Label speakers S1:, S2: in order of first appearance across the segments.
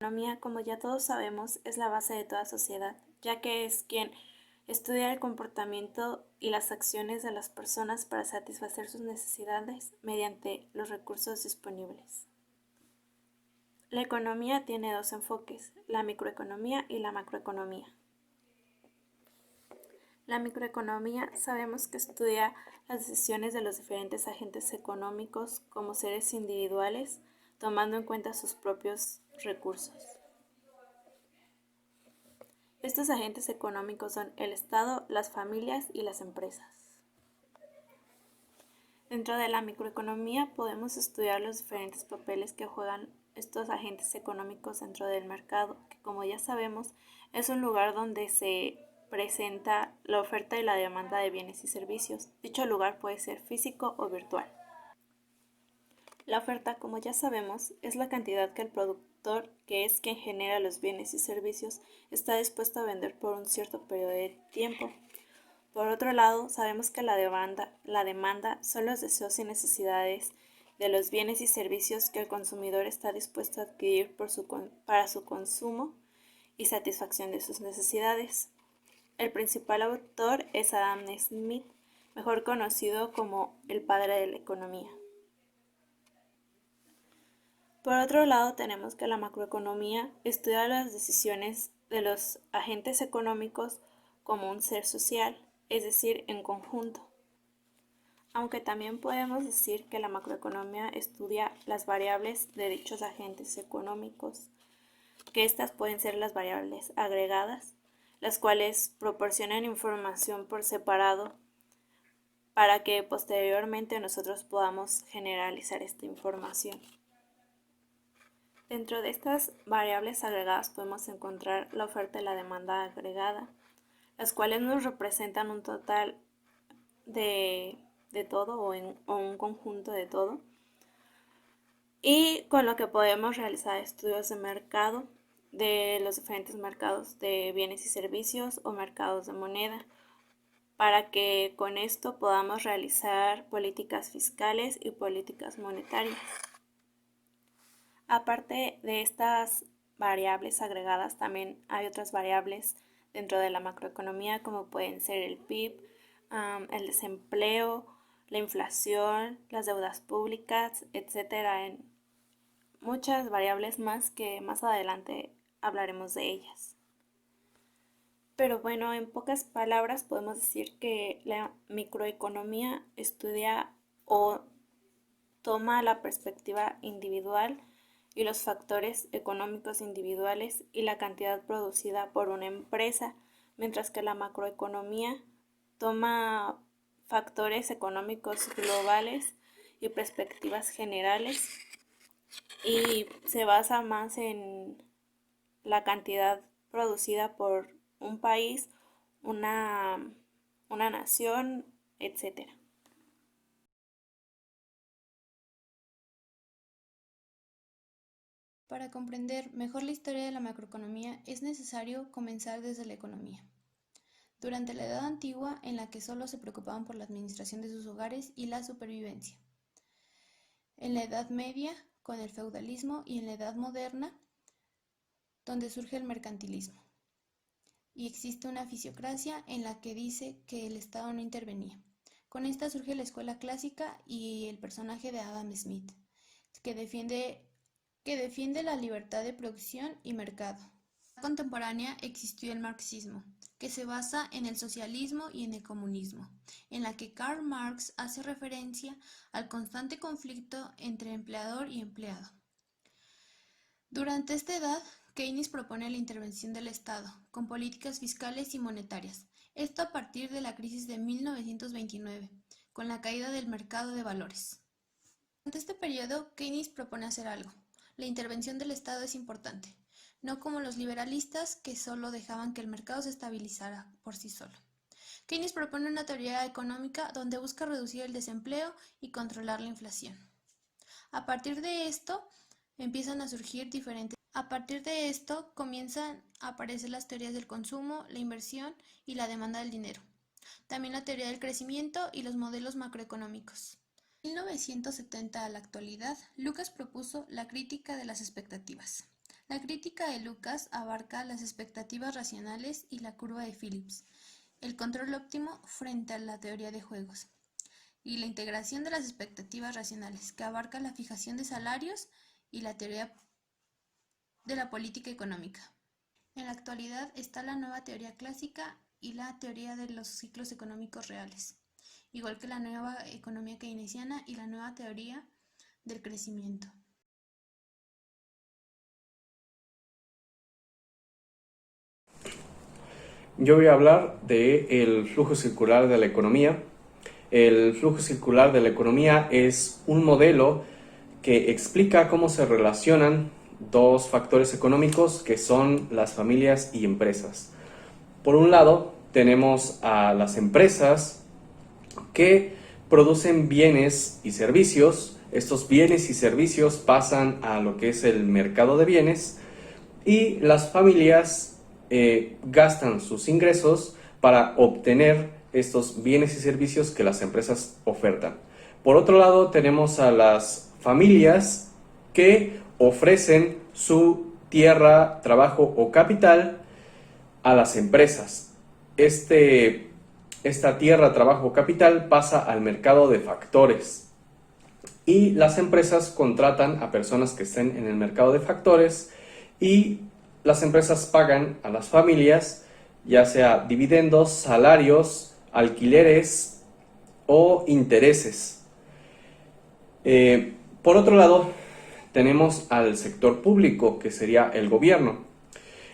S1: La economía, como ya todos sabemos, es la base de toda sociedad, ya que es quien estudia el comportamiento y las acciones de las personas para satisfacer sus necesidades mediante los recursos disponibles. La economía tiene dos enfoques, la microeconomía y la macroeconomía. La microeconomía sabemos que estudia las decisiones de los diferentes agentes económicos como seres individuales, tomando en cuenta sus propios recursos. Estos agentes económicos son el Estado, las familias y las empresas. Dentro de la microeconomía podemos estudiar los diferentes papeles que juegan estos agentes económicos dentro del mercado, que como ya sabemos es un lugar donde se presenta la oferta y la demanda de bienes y servicios. Dicho lugar puede ser físico o virtual. La oferta, como ya sabemos, es la cantidad que el productor, que es quien genera los bienes y servicios, está dispuesto a vender por un cierto periodo de tiempo. Por otro lado, sabemos que la demanda son los deseos y necesidades de los bienes y servicios que el consumidor está dispuesto a adquirir para su consumo y satisfacción de sus necesidades. El principal autor es Adam Smith, mejor conocido como el padre de la economía. Por otro lado, tenemos que la macroeconomía estudia las decisiones de los agentes económicos como un ser social, es decir, en conjunto. Aunque también podemos decir que la macroeconomía estudia las variables de dichos agentes económicos, que estas pueden ser las variables agregadas, las cuales proporcionan información por separado para que posteriormente nosotros podamos generalizar esta información. Dentro de estas variables agregadas podemos encontrar la oferta y la demanda agregada, las cuales nos representan un total de todo o un conjunto de todo, y con lo que podemos realizar estudios de mercado de los diferentes mercados de bienes y servicios o mercados de moneda, para que con esto podamos realizar políticas fiscales y políticas monetarias. Aparte de estas variables agregadas, también hay otras variables dentro de la macroeconomía, como pueden ser el PIB, el desempleo, la inflación, las deudas públicas, etcétera, en muchas variables más que más adelante hablaremos de ellas. Pero bueno, en pocas palabras podemos decir que la microeconomía estudia o toma la perspectiva individual y los factores económicos individuales y la cantidad producida por una empresa, mientras que la macroeconomía toma factores económicos globales y perspectivas generales y se basa más en la cantidad producida por un país, una, una nación, etc.
S2: Para comprender mejor la historia de la macroeconomía es necesario comenzar desde la economía. Durante la Edad Antigua, en la que solo se preocupaban por la administración de sus hogares y la supervivencia. En la Edad Media, con el feudalismo, y en la Edad Moderna, donde surge el mercantilismo. Y existe una fisiocracia en la que dice que el Estado no intervenía. Con esta surge la escuela clásica y el personaje de Adam Smith, que defiende la libertad de producción y mercado. En la contemporánea existió el marxismo, que se basa en el socialismo y en el comunismo, en la que Karl Marx hace referencia al constante conflicto entre empleador y empleado. Durante esta edad, Keynes propone la intervención del Estado, con políticas fiscales y monetarias, esto a partir de la crisis de 1929, con la caída del mercado de valores. Durante este periodo, Keynes propone hacer algo. La intervención del Estado es importante, no como los liberalistas que solo dejaban que el mercado se estabilizara por sí solo. Keynes propone una teoría económica donde busca reducir el desempleo y controlar la inflación. A partir de esto, comienzan a aparecer las teorías del consumo, la inversión y la demanda del dinero. También la teoría del crecimiento y los modelos macroeconómicos. En 1970 a la actualidad, Lucas propuso la crítica de las expectativas. La crítica de Lucas abarca las expectativas racionales y la curva de Phillips, el control óptimo frente a la teoría de juegos, y la integración de las expectativas racionales, que abarca la fijación de salarios y la teoría de la política económica. En la actualidad está la nueva teoría clásica y la teoría de los ciclos económicos reales, igual que la nueva economía keynesiana y la nueva teoría del crecimiento.
S3: Yo voy a hablar del flujo circular de la economía. El flujo circular de la economía es un modelo que explica cómo se relacionan dos factores económicos que son las familias y empresas. Por un lado, tenemos a las empresas que producen bienes y servicios. Estos bienes y servicios pasan a lo que es el mercado de bienes y las familias gastan sus ingresos para obtener estos bienes y servicios que las empresas ofertan. Por otro lado, tenemos a las familias que ofrecen su tierra, trabajo o capital a las empresas. Esta tierra, trabajo o capital pasa al mercado de factores y las empresas contratan a personas que estén en el mercado de factores y las empresas pagan a las familias, ya sea dividendos, salarios, alquileres o intereses. Por otro lado, tenemos al sector público, que sería el gobierno.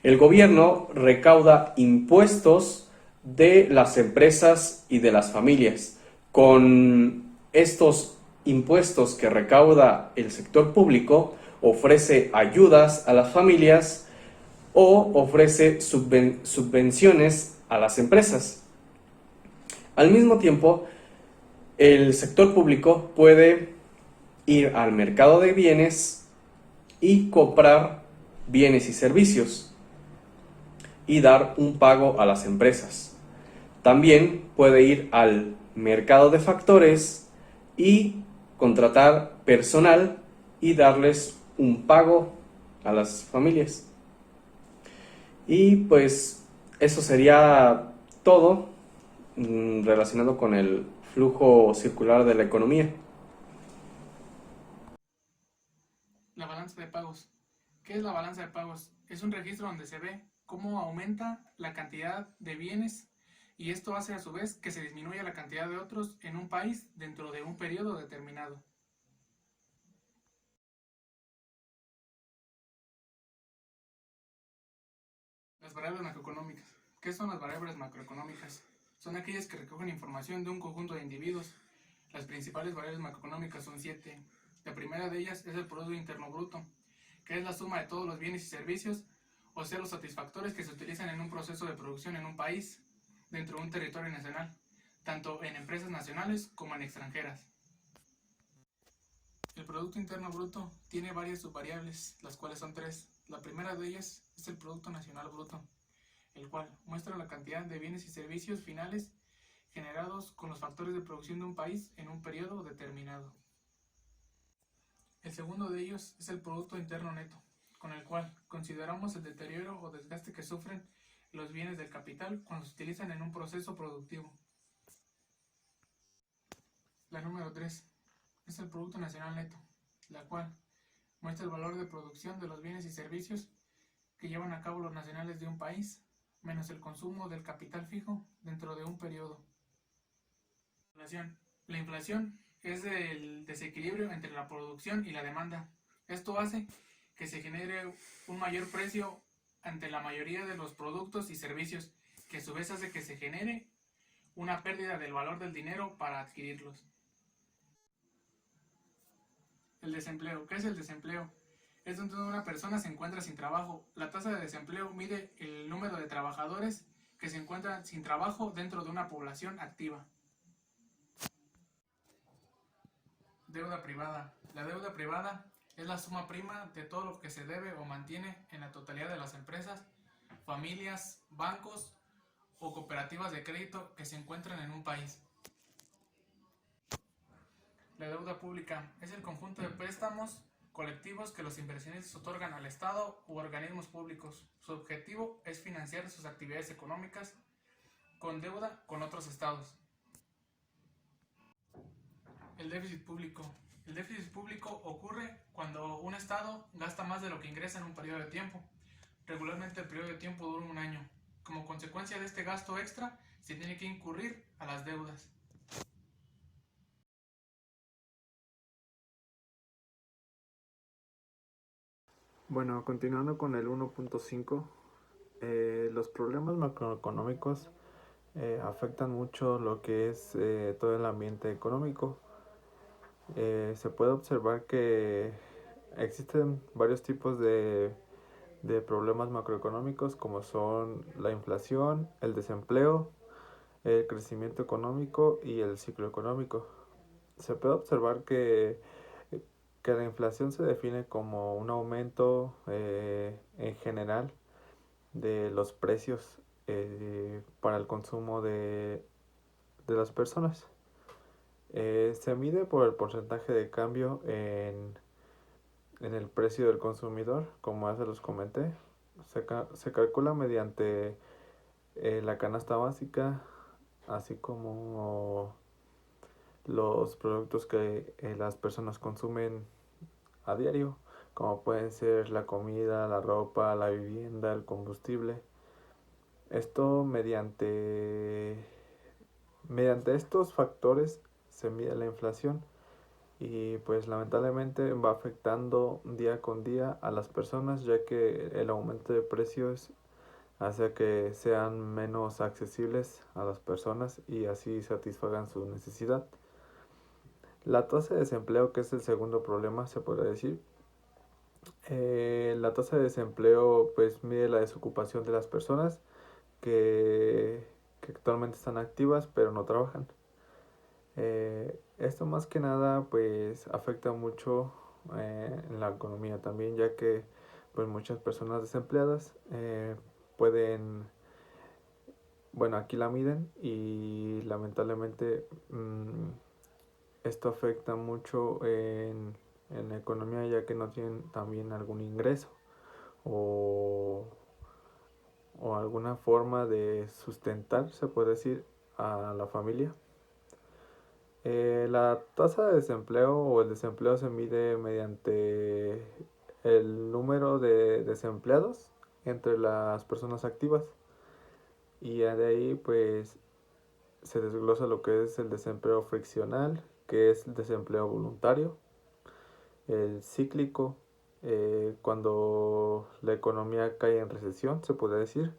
S3: El gobierno recauda impuestos de las empresas y de las familias. Con estos impuestos que recauda el sector público, ofrece ayudas a las familias o ofrece subvenciones a las empresas. Al mismo tiempo, el sector público puede ir al mercado de bienes y comprar bienes y servicios y dar un pago a las empresas. También puede ir al mercado de factores y contratar personal y darles un pago a las familias. Y pues eso sería todo relacionado con el flujo circular de la economía.
S4: La balanza de pagos. ¿Qué es la balanza de pagos? Es un registro donde se ve cómo aumenta la cantidad de bienes y esto hace a su vez que se disminuya la cantidad de otros en un país dentro de un periodo determinado. Las variables macroeconómicas. ¿Qué son las variables macroeconómicas? Son aquellas que recogen información de un conjunto de individuos. Las principales variables macroeconómicas son 7. La primera de ellas es el Producto Interno Bruto, que es la suma de todos los bienes y servicios, o sea, los satisfactores que se utilizan en un proceso de producción en un país, dentro de un territorio nacional, tanto en empresas nacionales como en extranjeras. El Producto Interno Bruto tiene varias subvariables, las cuales son 3. La primera de ellas es el Producto Nacional Bruto, el cual muestra la cantidad de bienes y servicios finales generados con los factores de producción de un país en un periodo determinado. El segundo de ellos es el Producto Interno Neto, con el cual consideramos el deterioro o desgaste que sufren los bienes del capital cuando se utilizan en un proceso productivo. La número 3 es el Producto Nacional Neto, la cual muestra el valor de producción de los bienes y servicios que llevan a cabo los nacionales de un país, menos el consumo del capital fijo dentro de un periodo. La inflación es el desequilibrio entre la producción y la demanda. Esto hace que se genere un mayor precio ante la mayoría de los productos y servicios, que a su vez hace que se genere una pérdida del valor del dinero para adquirirlos. El desempleo. ¿Qué es el desempleo? Es donde una persona se encuentra sin trabajo. La tasa de desempleo mide el número de trabajadores que se encuentran sin trabajo dentro de una población activa. Deuda privada. La deuda privada es la suma prima de todo lo que se debe o mantiene en la totalidad de las empresas, familias, bancos o cooperativas de crédito que se encuentran en un país. La deuda pública es el conjunto de préstamos colectivos que los inversionistas otorgan al Estado u organismos públicos. Su objetivo es financiar sus actividades económicas con deuda con otros estados. El déficit público. El déficit público ocurre cuando un estado gasta más de lo que ingresa en un periodo de tiempo. Regularmente el periodo de tiempo dura un año. Como consecuencia de este gasto extra, se tiene que incurrir a las deudas.
S5: Bueno, continuando con el 1.5, los problemas macroeconómicos afectan mucho lo que es todo el ambiente económico. Se puede observar que existen varios tipos de problemas macroeconómicos como son la inflación, el desempleo, el crecimiento económico y el ciclo económico. Se puede observar que la inflación se define como un aumento en general de los precios para el consumo de las personas. Se mide por el porcentaje de cambio en el precio del consumidor, como ya se los comenté. Se calcula mediante la canasta básica, así como los productos que las personas consumen a diario, como pueden ser la comida, la ropa, la vivienda, el combustible. Esto mediante estos factores se mide la inflación y pues lamentablemente va afectando día con día a las personas, ya que el aumento de precios hace que sean menos accesibles a las personas y así satisfagan su necesidad. La tasa de desempleo, que es el segundo problema, se puede decir. La tasa de desempleo pues mide la desocupación de las personas que actualmente están activas pero no trabajan. Esto más que nada pues afecta mucho en la economía también, ya que pues muchas personas desempleadas pueden, bueno, aquí la miden y lamentablemente esto afecta mucho en la economía, ya que no tienen también algún ingreso o, o alguna forma de sustentar, se puede decir, a la familia. La tasa de desempleo o el desempleo se mide mediante el número de desempleados entre las personas activas y ya de ahí pues se desglosa lo que es el desempleo friccional, que es el desempleo voluntario, el cíclico, cuando la economía cae en recesión, se puede decir,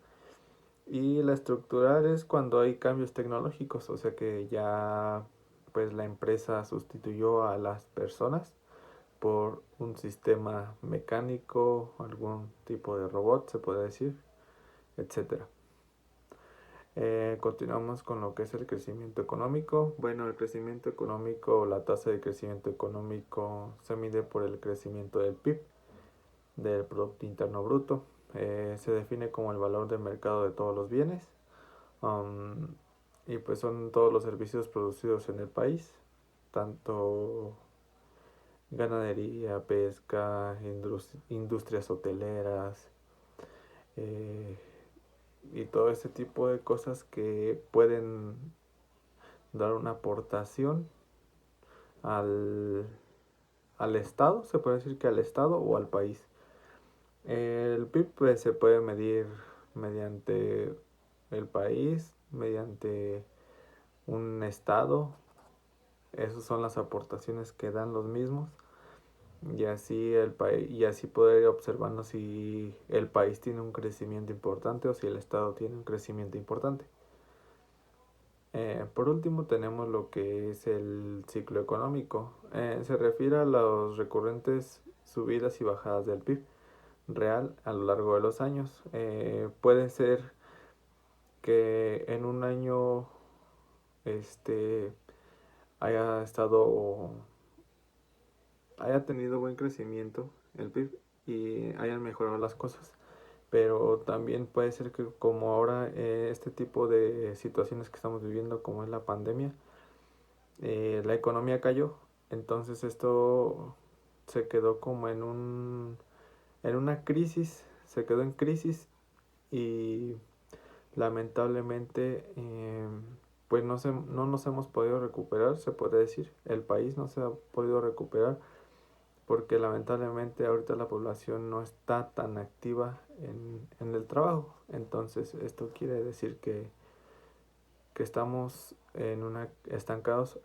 S5: y la estructural es cuando hay cambios tecnológicos, o sea que ya pues la empresa sustituyó a las personas por un sistema mecánico, algún tipo de robot, se puede decir, etcétera. Continuamos con lo que es el crecimiento económico. Bueno, el crecimiento económico, la tasa de crecimiento económico se mide por el crecimiento del PIB, del Producto Interno Bruto. Se define como el valor de mercado de todos los bienes. Y pues son todos los servicios producidos en el país, tanto ganadería, pesca, industrias hoteleras, y todo ese tipo de cosas que pueden dar una aportación al, al Estado, se puede decir que al Estado o al país. El PIB pues, se puede medir mediante el país, mediante un Estado. Esas son las aportaciones que dan los mismos. Y así y así poder ir observando si el país tiene un crecimiento importante o si el Estado tiene un crecimiento importante. Por último tenemos lo que es el ciclo económico. Se refiere a las recurrentes subidas y bajadas del PIB real a lo largo de los años. Puede ser que en un año haya haya tenido buen crecimiento el PIB y hayan mejorado las cosas, pero también puede ser que como ahora este tipo de situaciones que estamos viviendo como es la pandemia, la economía cayó, entonces esto se quedó como en una crisis, se quedó en crisis y lamentablemente pues no nos hemos podido recuperar, se podría decir. El país no se ha podido recuperar porque lamentablemente ahorita la población no está tan activa en el trabajo. Entonces esto quiere decir que estamos estancados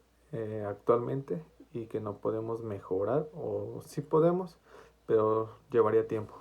S5: actualmente y que no podemos mejorar, o sí podemos, pero llevaría tiempo.